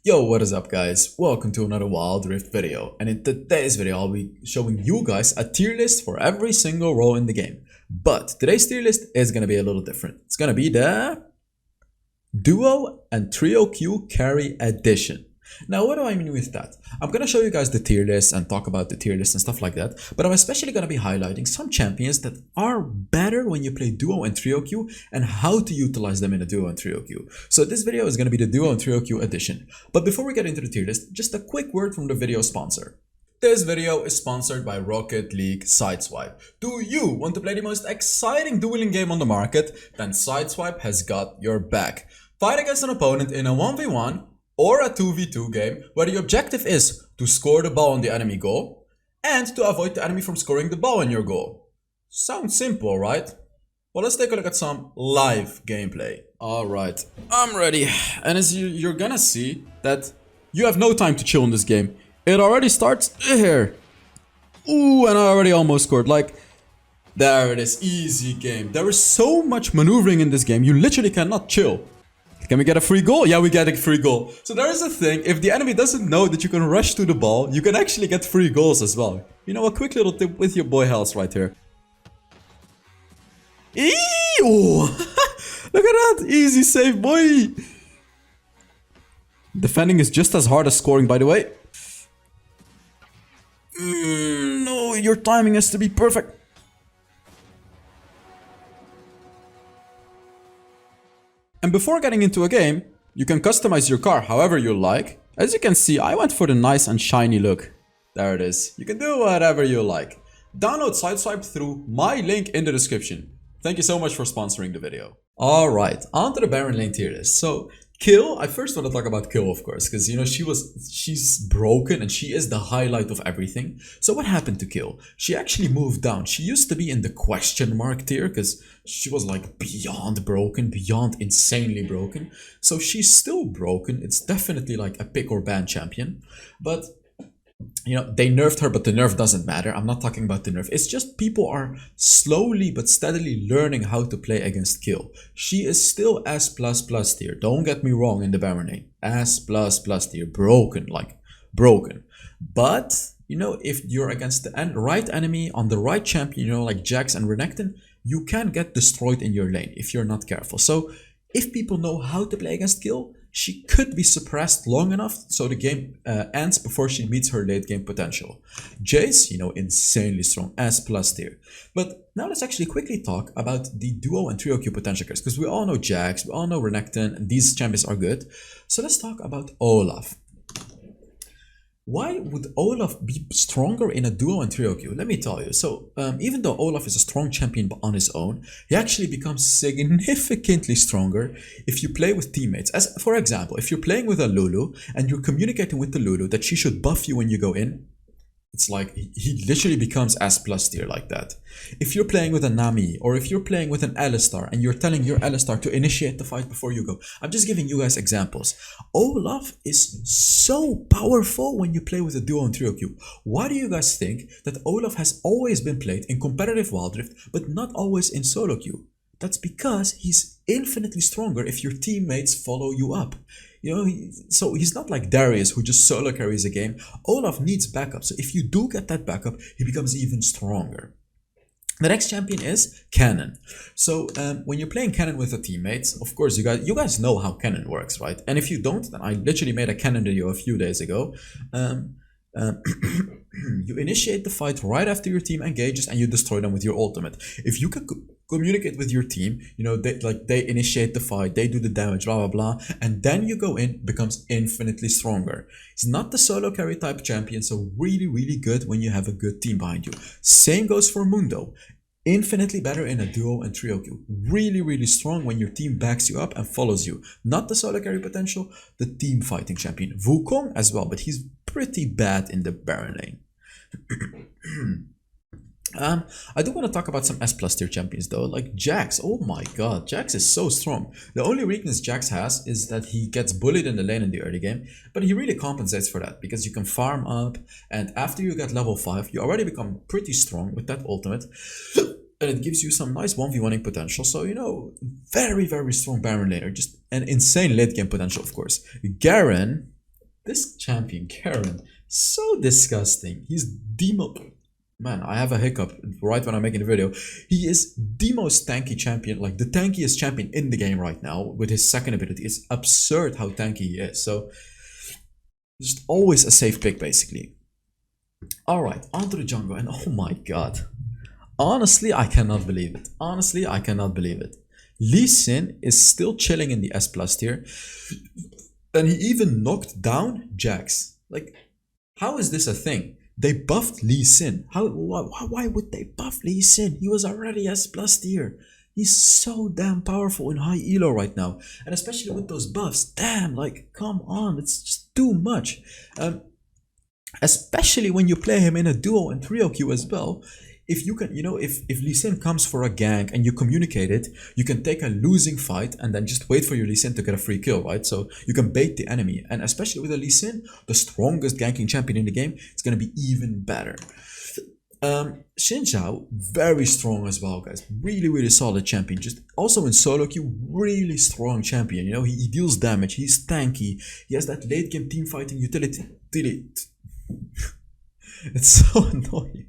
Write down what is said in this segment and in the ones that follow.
Yo, what is up guys? Welcome to another Wild Rift video, and in today's video I'll be showing you guys a tier list for every single role in the game. But today's tier list is gonna be a little different. It's gonna be the Duo and Trio Q Carry Edition. Now what do I mean with that? I'm gonna show you guys the tier list and talk about the tier list and stuff like that, but I'm especially gonna be highlighting some champions that are better when you play Duo and Trio Q and how to utilize them in a Duo and Trio Q. So this video is gonna be the Duo and Trio Q edition. But before we get into the tier list, just a quick word from the video sponsor. This video is sponsored by Rocket League Sideswipe. Do you want to play the most exciting dueling game on the market? Then Sideswipe has got your back. Fight against an opponent in a 1v1 or a 2v2 game where the objective is to score the ball on the enemy goal and to avoid the enemy from scoring the ball in your goal. Sounds simple, right? Well, let's take a look at some live gameplay. Alright, I'm ready. And as you're gonna see that you have no time to chill in this game. It already starts here. Ooh, and I already almost scored. Like, there it is, easy game. There is so much maneuvering in this game, you literally cannot chill. Can we get a free goal? Yeah, we get a free goal. So there is a thing, if the enemy doesn't know that you can rush to the ball, you can actually get free goals as well. You know, a quick little tip with your boy Hells right here. Eee! Look at that! Easy save, boy! Defending is just as hard as scoring, by the way. No, your timing has to be perfect. And before getting into a game, you can customize your car however you like. As you can see, I went for the nice and shiny look. There it is. You can do whatever you like. Download Sideswipe through my link in the description. Thank you so much for sponsoring the video. Alright, on to the Baron lane tier list. So, Kill, I first want to talk about Kill, of course, because, you know, she's broken and she is the highlight of everything. So what happened to Kill? She actually moved down. She used to be in the question mark tier because she was like beyond broken, beyond insanely broken. So she's still broken. It's definitely like a pick or ban champion. But you know, they nerfed her, but the nerf doesn't matter. I'm not talking about the nerf. It's just people are slowly but steadily learning how to play against Kill. She is still S++ tier. Don't get me wrong in the Baron lane. S++ tier. Broken, like broken. But, you know, if you're against the right enemy on the right champion, you know, like Jax and Renekton, you can get destroyed in your lane if you're not careful. So, if people know how to play against Kill, she could be suppressed long enough so the game ends before she meets her late game potential. Jace, you know, insanely strong, S+ tier. But now let's actually quickly talk about the Duo and Trio Q potential carries, because we all know Jax, we all know Renekton, and these champions are good. So let's talk about Olaf. Why would Olaf be stronger in a Duo and Trio Q? Let me tell you. So, even though Olaf is a strong champion on his own, he actually becomes significantly stronger if you play with teammates. As for example, if you're playing with a Lulu and you're communicating with the Lulu that she should buff you when you go in, it's like he literally becomes S+ tier like that. If you're playing with a Nami or if you're playing with an Alistar and you're telling your Alistar to initiate the fight before you go. I'm just giving you guys examples. Olaf is so powerful when you play with a Duo and Trio Q. Why do you guys think that Olaf has always been played in competitive Wild Rift but not always in solo queue? That's because he's infinitely stronger if your teammates follow you up. You know, so he's not like Darius who just solo carries a game. Olaf needs backup. So if you do get that backup, he becomes even stronger. The next champion is Cannon. So when you're playing Cannon with the teammates, of course you guys know how Cannon works, right? And if you don't, then I literally made a Cannon video a few days ago. You initiate the fight right after your team engages and you destroy them with your ultimate. If you can communicate with your team, you know, they initiate the fight, they do the damage, blah blah blah, and then you go in, becomes infinitely stronger. It's not the solo carry type champion, so really good when you have a good team behind you. Same goes for Mundo. Infinitely better in a Duo and Trio Q. Really strong when your team backs you up and follows you. Not the solo carry potential, the team fighting champion. Wukong as well, but he's pretty bad in the Baron lane. I do want to talk about some S+ tier champions though, like Jax. Oh my god, Jax is so strong. The only weakness Jax has is that he gets bullied in the lane in the early game, but he really compensates for that because you can farm up, and after you get level 5, you already become pretty strong with that ultimate. And it gives you some nice 1v1ing potential. So, you know, very strong Baron laner. Just an insane late game potential, of course. Garen This champion, Karen, so disgusting. He's the most... Man, I have a hiccup right when I'm making the video. He is the most tanky champion, like the tankiest champion in the game right now with his second ability. It's absurd how tanky he is. So, just always a safe pick, basically. Alright, onto the jungle, and oh my god. Honestly, I cannot believe it. Honestly, I cannot believe it. Lee Sin is still chilling in the S+ tier. And he even knocked down Jax. Like, how is this a thing? They buffed Lee Sin. Why would they buff Lee Sin? He was already S+ tier. He's so damn powerful in high elo right now. And especially with those buffs. Damn, like, come on. It's just too much. Especially when you play him in a duo and trio queue as well. If you can, you know, if Lee Sin comes for a gank and you communicate it, you can take a losing fight and then just wait for your Lee Sin to get a free kill, right? So you can bait the enemy. And especially with a Lee Sin, the strongest ganking champion in the game, it's going to be even better. Xin Zhao, very strong as well, guys. Really, really solid champion. Just also in solo queue, really strong champion. You know, he deals damage. He's tanky. He has that late game team fighting utility. It's so annoying.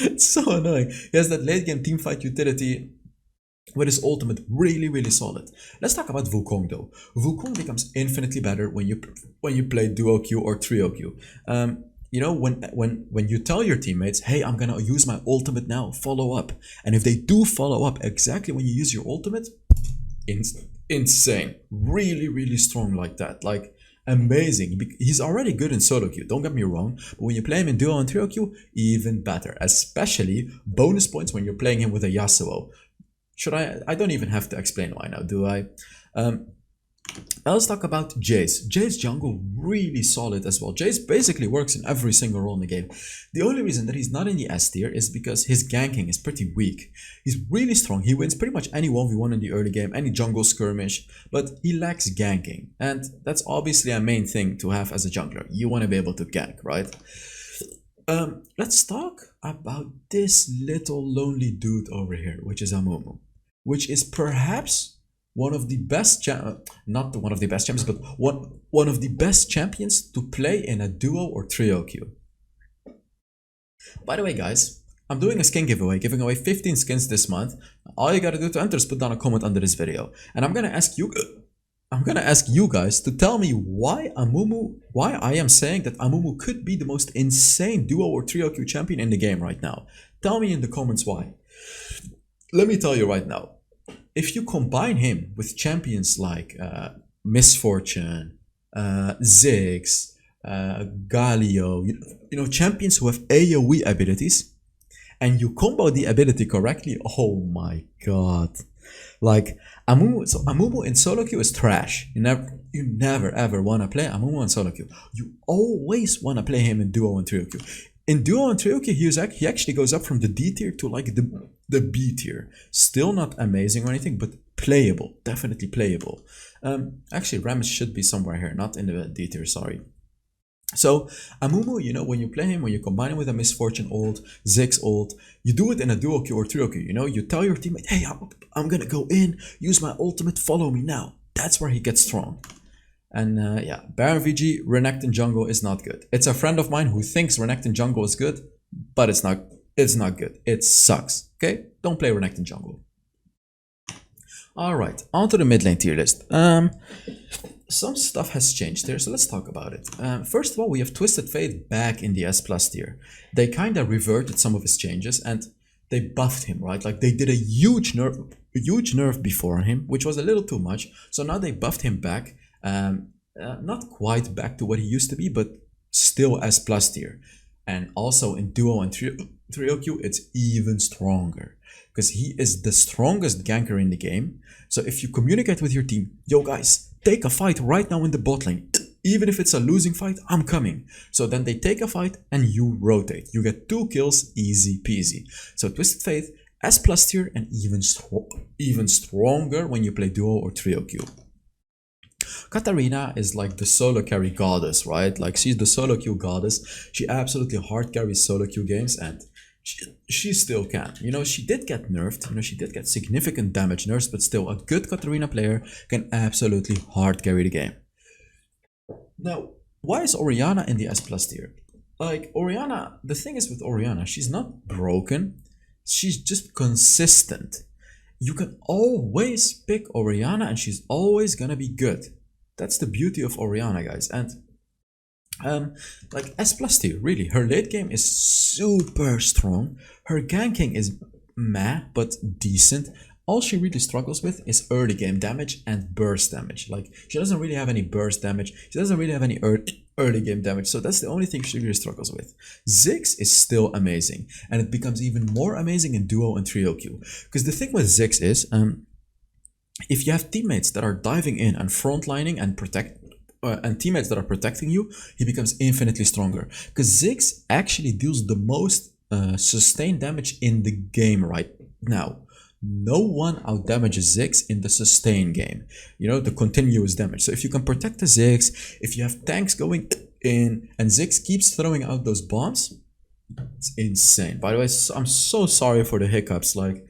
It's so annoying. He has that late game teamfight utility with his ultimate, really, really solid. Let's talk about Wukong though. Wukong becomes infinitely better when you play duo queue or trio queue. You know, when you tell your teammates, hey, I'm gonna use my ultimate now, follow up. And if they do follow up exactly when you use your ultimate, insane. Really, really strong like that. Like, amazing. He's already good in solo queue, don't get me wrong, but when you play him in duo and trio queue, even better. Especially bonus points when you're playing him with a Yasuo. I don't even have to explain why now, do I? Let's talk about Jace. Jace jungle, really solid as well. Jace basically works in every single role in the game. The only reason that he's not in the S tier is because his ganking is pretty weak. He's really strong. He wins pretty much any 1v1 in the early game, any jungle skirmish, but he lacks ganking. And that's obviously a main thing to have as a jungler. You want to be able to gank, right? Let's talk about this little lonely dude over here, which is Amumu, which is perhaps one of the best, not one of the best champions, but one of the best champions to play in a duo or trio queue. By the way, guys, I'm doing a skin giveaway, giving away 15 skins this month. All you gotta do to enter is put down a comment under this video, and I'm gonna ask you guys to tell me why I am saying that Amumu could be the most insane duo or trio queue champion in the game right now. Tell me in the comments why. Let me tell you right now. If you combine him with champions like Misfortune, Ziggs, Galio, you know, champions who have AoE abilities, and you combo the ability correctly, oh my god. Like, Amumu in solo queue is trash. You never ever want to play Amumu in solo queue. You always want to play him in duo and trio queue. In duo and trio queue, he actually goes up from the D tier to like the B tier. Still not amazing or anything, but playable. Definitely playable. Actually, Rammus should be somewhere here, not in the D tier, sorry. So, Amumu, you know, when you play him, when you combine him with a Misfortune ult, Ziggs ult, you do it in a duo queue or trio queue, you know, you tell your teammate, hey, I'm gonna go in, use my ultimate, follow me now. That's where he gets strong. And yeah, Baron VG, Renekton jungle is not good. It's a friend of mine who thinks Renekton jungle is good, but it's not good. It sucks, okay? Don't play Renekton jungle. Alright, on to the mid lane tier list. Some stuff has changed there, so let's talk about it. First of all, we have Twisted Fate back in the S+ tier. They kind of reverted some of his changes and they buffed him, right? Like, they did a huge nerf before him, which was a little too much. So now they buffed him back. Not quite back to what he used to be, but still S+ tier. And also in duo and trio queue, it's even stronger because he is the strongest ganker in the game. So if you communicate with your team, yo guys, take a fight right now in the bot lane. Even if it's a losing fight, I'm coming. So then they take a fight and you rotate. You get 2 kills, easy peasy. So Twisted Fate, S+ tier, and even stronger when you play duo or trio queue. Katarina is like the solo carry goddess, right? Like, she's the solo queue goddess. She absolutely hard carries solo queue games, and she still can. You know, she did get nerfed. You know, she did get significant damage nerfs, but still, a good Katarina player can absolutely hard carry the game. Now, Why is Orianna in the S plus tier? Like, Orianna, the thing is with Orianna, she's not broken, she's just consistent. You can always pick Orianna and she's always gonna be good. That's the beauty of Orianna, guys. And like S plus tier, really, her late game is super strong. Her ganking is meh, but decent. All she really struggles with is early game damage and burst damage. Like, she doesn't really have any burst damage. She doesn't really have any early game damage. So that's the only thing she really struggles with. Ziggs is still amazing. And it becomes even more amazing in duo and trio queue. Because the thing with Ziggs is, if you have teammates that are diving in and frontlining and teammates that are protecting you, he becomes infinitely stronger. Because Ziggs actually deals the most sustained damage in the game right now. No one outdamages Ziggs in the sustain game, you know, the continuous damage. So if you can protect the Ziggs, if you have tanks going in and Ziggs keeps throwing out those bombs, it's insane. By the way, I'm so sorry for the hiccups. Like,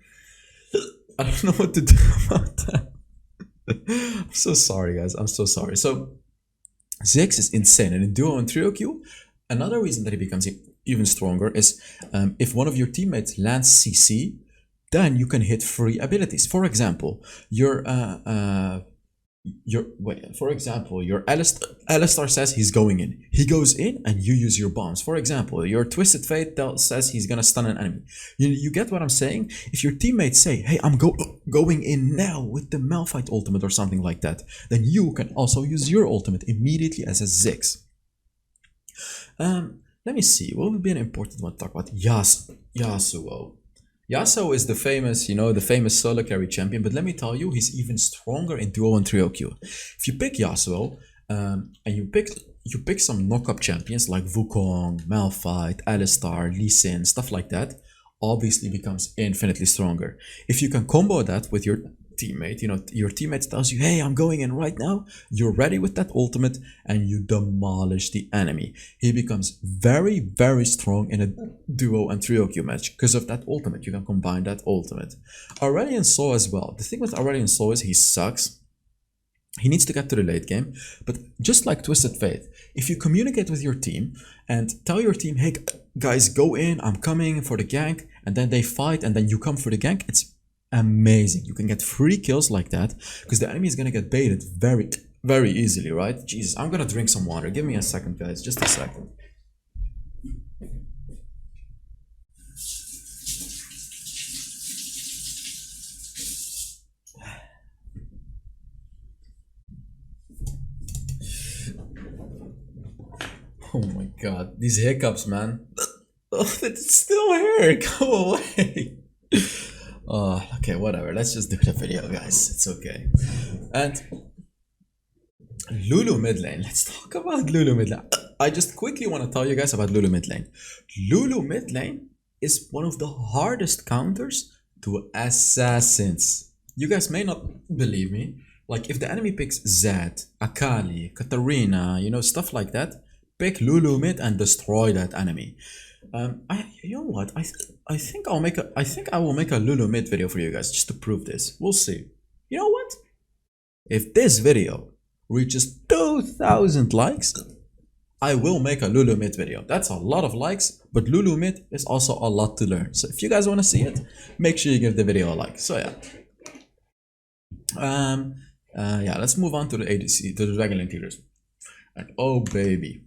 I don't know what to do about that. I'm so sorry, guys. I'm so sorry. So Ziggs is insane, and in duo and trio queue, another reason that he becomes even stronger is if one of your teammates lands CC, then you can hit free abilities. For example, your Alistar says he's going in. He goes in and you use your bombs. For example, your Twisted Fate says he's gonna stun an enemy. You get what I'm saying? If your teammates say, hey, I'm going in now with the Malphite ultimate or something like that, then you can also use your ultimate immediately as a Ziggs. Let me see, what would be an important one to talk about? Yasuo. Yasuo is the famous, you know, the famous solo carry champion, but let me tell you, he's even stronger in duo and trio queue. If you pick Yasuo, and you pick some knock-up champions like Wukong, Malphite, Alistar, Lee Sin, stuff like that, obviously becomes infinitely stronger. If you can combo that with your teammate, you know, your teammate tells you, hey, I'm going in right now, you're ready with that ultimate and you demolish the enemy. He becomes very, very strong in a duo and trio queue match because of that ultimate. You can combine that ultimate. Aurelion Sol as well. The thing with Aurelion Sol is he sucks. He needs to get to the late game, but just like Twisted Fate, if you communicate with your team and tell your team, hey guys, go in, I'm coming for the gank, and then they fight and then you come for the gank, it's amazing. You can get free kills like that because the enemy is gonna get baited very, very easily, right? Jesus, I'm gonna drink some water. Give me a second, guys, just a second. Oh my god, these hiccups, man. It's still here. Go away. Okay, whatever. Let's just do the video, guys. It's okay. And Lulu mid lane. Let's talk about Lulu mid lane. I just quickly want to tell you guys about Lulu mid lane. Lulu mid lane is one of the hardest counters to assassins. You guys may not believe me. Like, if the enemy picks Zed, Akali, Katarina, you know, stuff like that, pick Lulu mid and destroy that enemy. You know what? I think I will make a Lulu mid video for you guys just to prove this. We'll see. You know what? If this video reaches 2,000 likes, I will make a Lulu mid video. That's a lot of likes, but Lulu mid is also a lot to learn. So if you guys want to see it, make sure you give the video a like. So yeah. Yeah, let's move on to the ADC, to the Dragon Lane tiers. And oh baby,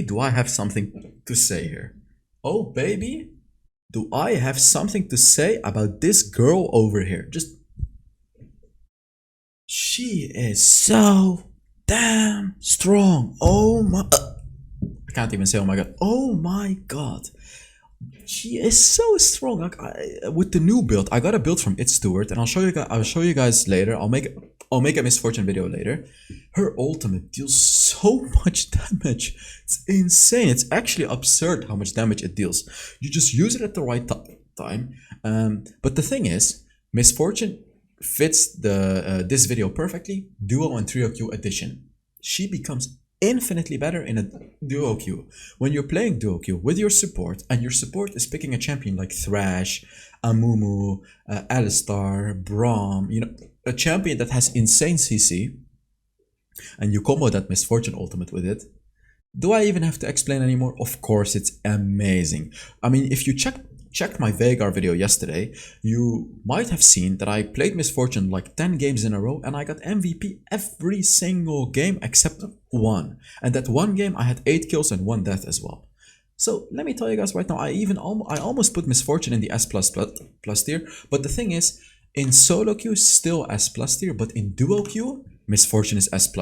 do I have something to say here. Oh baby, do I have something to say about this girl over here. She is so damn strong. Oh my, I can't even say oh my god. Oh my god. She is so strong. Like, with the new build, I got a build from It's Stewart, and I'll show you guys later. I'll make a Misfortune video later. Her ultimate deals so much damage. It's insane. It's actually absurd how much damage it deals. You just use it at the right time. But the thing is, Misfortune fits this video perfectly. Duo and trio queue edition. She becomes infinitely better in a duo queue. When you're playing duo queue with your support, and your support is picking a champion like Thresh, Amumu, Alistar, Braum, you know, a champion that has insane CC, and you combo that Misfortune ultimate with it. Do I even have to explain anymore? Of course, it's amazing. I mean, if you checked my Veigar video yesterday, you might have seen that I played Misfortune like 10 games in a row and I got MVP every single game except one. And that one game I had 8 kills and 1 death as well. So let me tell you guys right now, I almost put Misfortune in the S++ tier, but the thing is, in solo queue still S+ tier, but in duo queue, Misfortune is S++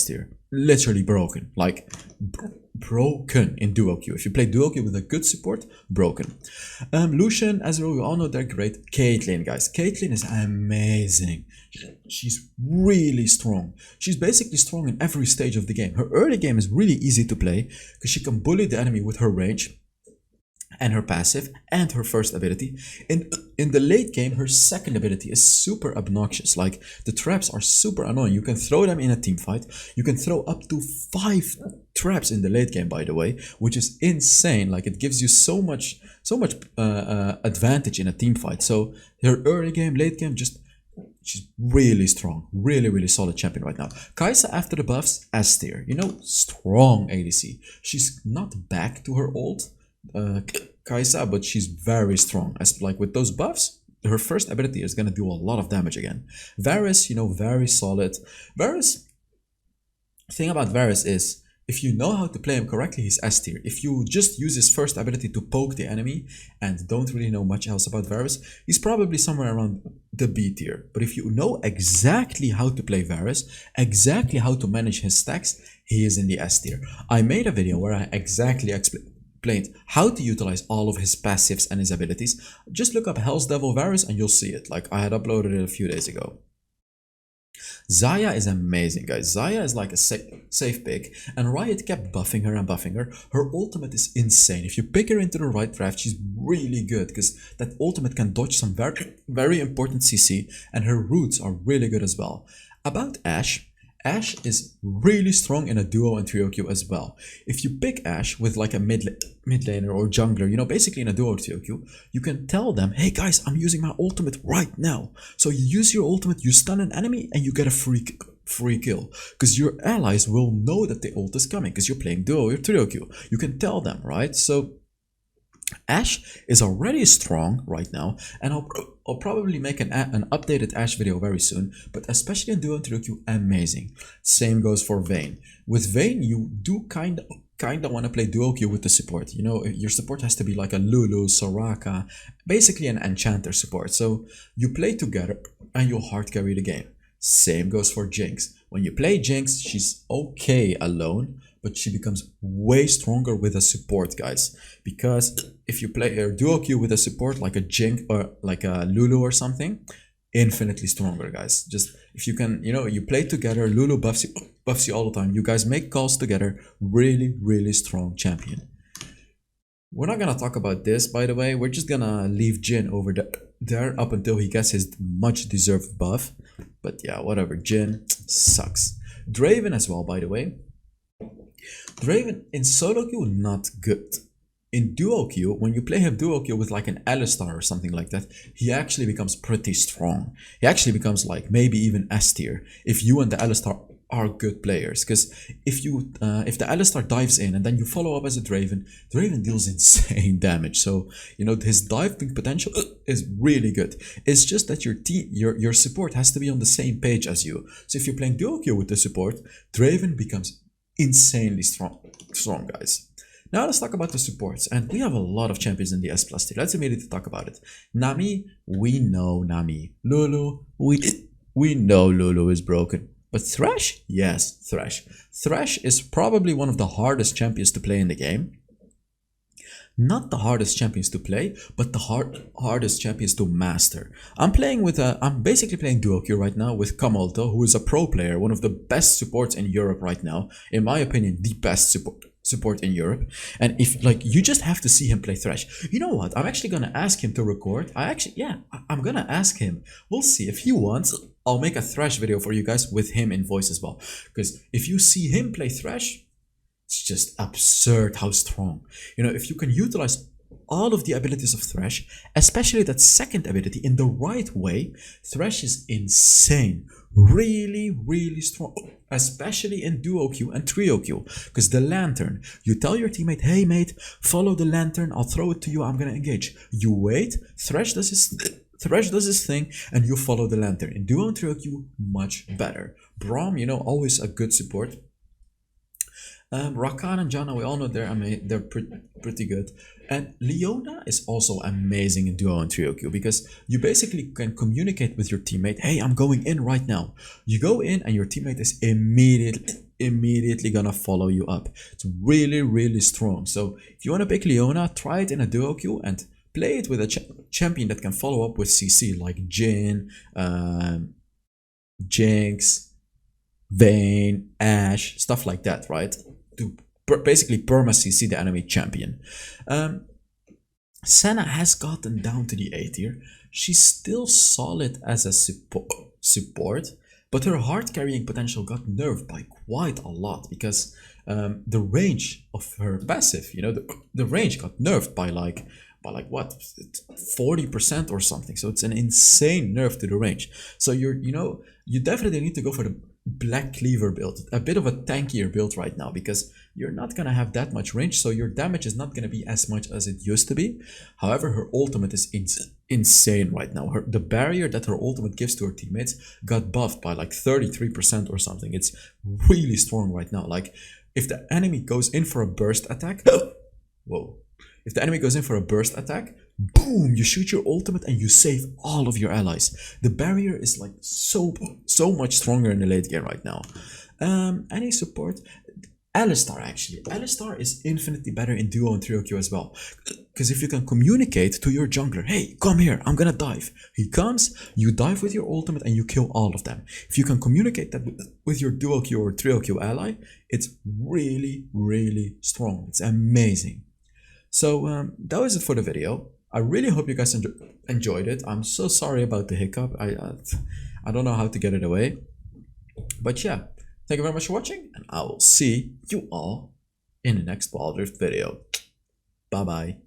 tier. Literally broken, like broken in duo queue. If you play duo queue with a good support, broken. Lucian, Ezreal, we all know they're great. Caitlyn, guys, Caitlyn is amazing. She's really strong. She's basically strong in every stage of the game. Her early game is really easy to play because she can bully the enemy with her range and her passive and her first ability. In the late game, her second ability is super obnoxious. Like, the traps are super annoying. You can throw them in a team fight. You can throw up to 5 traps in the late game, by the way, which is insane. Like, it gives you so much advantage in a team fight. So her early game, late game, she's really strong, really solid champion right now. Kai'Sa after the buffs, S tier. You know, strong ADC. She's not back to her old Kai'Sa, but she's very strong. As like with those buffs, her first ability is gonna do a lot of damage again. Varus, you know, very solid. Varus, thing about Varus is, if you know how to play him correctly, he's S tier. If you just use his first ability to poke the enemy and don't really know much else about Varus, he's probably somewhere around the B tier. But if you know exactly how to play Varus, exactly how to manage his stacks, he is in the S tier. I made a video where I exactly explained how to utilize all of his passives and his abilities. Just look up HellsDevil Varus and you'll see it. Like, I had uploaded it a few days ago. Xayah is amazing, guys. Xayah is like a safe pick, and Riot kept buffing her and buffing her. Her ultimate is insane. If you pick her into the right draft, she's really good because that ultimate can dodge some very important CC, and her roots are really good as well. About Ashe, Ashe is really strong in a duo and trio queue as well. If you pick Ashe with like a mid laner or jungler, you know, basically in a duo or trio queue, you can tell them, hey guys, I'm using my ultimate right now. So you use your ultimate, you stun an enemy, and you get a free kill. Because your allies will know that the ult is coming because you're playing duo or trio queue. You can tell them, right? So Ashe is already strong right now, and I'll probably make an updated Ashe video very soon, but especially in duo and trio queue, amazing. Same goes for Vayne. With Vayne, you do kind of want to play duo queue with the support. You know, your support has to be like a Lulu, Soraka, basically an enchanter support. So you play together and you'll hard carry the game. Same goes for Jinx. When you play Jinx, she's okay alone, but she becomes way stronger with a support, guys. Because if you play a duo queue with a support like a Jinx or like a Lulu or something, infinitely stronger, guys. Just if you can, you know, you play together, Lulu buffs you all the time. You guys make calls together, really strong champion. We're not gonna talk about this, by the way. We're just gonna leave Jhin over there up until he gets his much deserved buff. But yeah, whatever. Jhin sucks. Draven as well, by the way. Draven in solo queue, not good. In duo queue, when you play him duo queue with like an Alistar or something like that, he actually becomes pretty strong. He actually becomes like maybe even S tier if you and the Alistar are good players. Because if the Alistar dives in and then you follow up as a Draven deals insane damage. So you know his diving potential is really good. It's just that your support has to be on the same page as you. So if you're playing duo queue with the support, Draven becomes insanely strong, guys. Now let's talk about the supports, and we have a lot of champions in the S+ tier. Let's immediately talk about it. Nami, we know Nami. Lulu, we know Lulu is broken. But Thresh? Yes, Thresh. Thresh is probably one of the hardest champions to play in the game. Not the hardest champions to play, but the hardest champions to master. I'm basically playing duo queue right now with Kamalto, who is a pro player, one of the best supports in Europe right now. In my opinion, the best support in Europe. And if like you just have to see him play Thresh. You know what? I'm actually gonna ask him to record. I'm gonna ask him. We'll see if he wants. I'll make a Thresh video for you guys with him in voice as well. Because if you see him play Thresh, it's just absurd how strong. You know, if you can utilize all of the abilities of Thresh, especially that second ability in the right way. Thresh is insane, really strong, especially in duo queue and trio queue, because the lantern, you tell your teammate, hey mate, follow the lantern, I'll throw it to you, I'm gonna engage. You wait, Thresh does his thing, and you follow the lantern. In duo and trio queue, much better. Braum, you know, always a good support. Rakan and Janna, we all know they're pretty good. And Leona is also amazing in duo and trio queue, because you basically can communicate with your teammate, hey, I'm going in right now. You go in and your teammate is immediately gonna follow you up. It's really strong. So if you want to pick Leona, try it in a duo queue and play it with a champion that can follow up with CC, like Jhin, Jinx, Vayne, Ashe, stuff like that, right? To basically perma CC the enemy champion. Senna has gotten down to the A tier. She's still solid as a support, but her hard carrying potential got nerfed by quite a lot, because the range of her passive, you know, the range got nerfed by like what, 40% or something. So it's an insane nerf to the range. So you definitely need to go for the Black Cleaver build, a bit of a tankier build right now, because you're not gonna have that much range, so your damage is not gonna be as much as it used to be. However, her ultimate is insane right now. The barrier that her ultimate gives to her teammates got buffed by like 33% or something. It's really strong right now. Like, if the enemy goes in for a burst attack, whoa. If the enemy goes in for a burst attack, boom, you shoot your ultimate and you save all of your allies. The barrier is like so much stronger in the late game right now. Any support? Alistar, actually. Alistar is infinitely better in duo and trio queue as well. Because if you can communicate to your jungler, hey, come here, I'm gonna dive. He comes, you dive with your ultimate and you kill all of them. If you can communicate that with your duo queue or trio queue ally, it's really strong. It's amazing. So that was it for the video. I really hope you guys enjoyed it. I'm so sorry about the hiccup. I don't know how to get it away. But yeah, thank you very much for watching, and I will see you all in the next Wild Rift video. Bye bye.